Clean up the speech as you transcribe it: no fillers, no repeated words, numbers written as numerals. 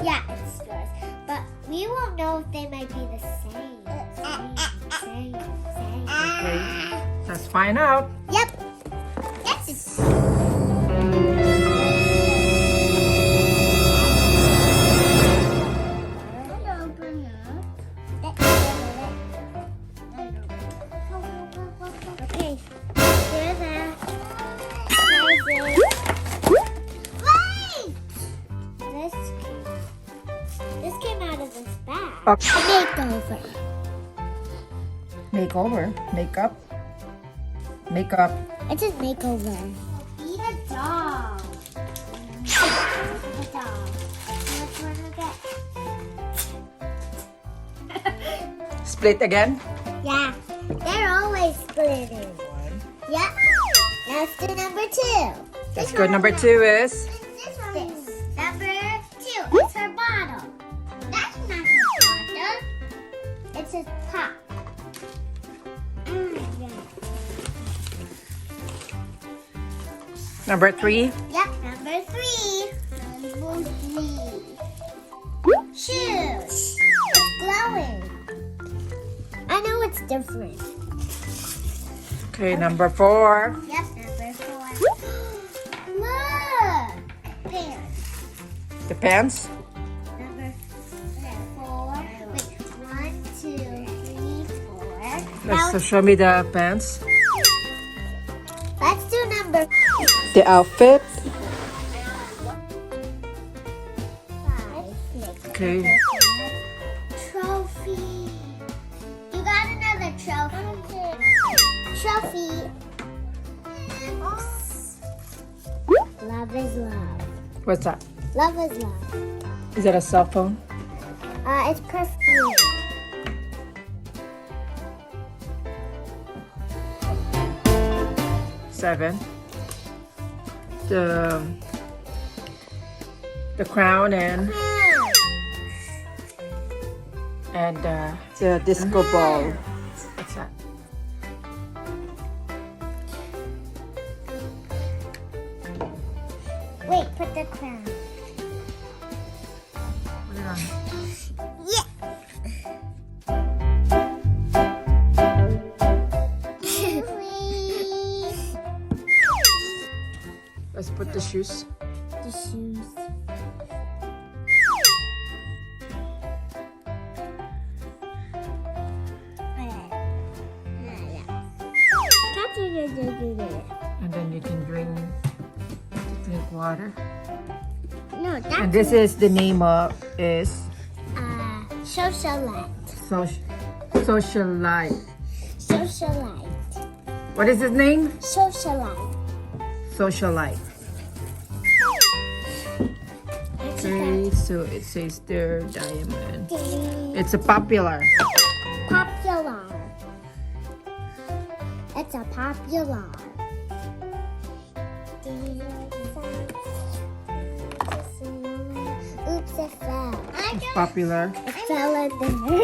Yeah, it's yours. But we won't know if they might be the same. Same. Okay, let's find out. Yep. Yes. Okay. Here's a present. Wait! This came out of this bag. Okay. Makeover. Makeup. Makeup. It says makeover. Eat a doll. A doll. Which one will get? Split again. Yeah, they're always splitting. Yep. Let's do number 2. Let's go. Number 2 is This. Number 2 is her bottle. That's not her bottle. It's his pop. Yeah. number 3. Yep, number 3. Number 3. Shoes. It's glowing. I know it's different. Okay, number 4. Yep, number 4. Look! Pants. The pants. Number 4. Wait, 1, 2, 3, 4. Let's show me the pants. Let's do number The outfit. 5. Okay. Trophy. You got another trophy. Trophy. Love is love. What's that? Love is love. Is that a cell phone? It's perfume. Seven. The crown and the disco ball. What's that? Wait, put the crown. Put it on. Yeah. Let's put the shoes. The shoes. And then you can drink water. No, that's And this is the name of is Socialite. Socialite. Socialite. What is his name? Socialite. Socialite. Okay, so it says there diamond. It's a popular. Popular. It's a popular. Oops, it fell. It's popular. It fell in there.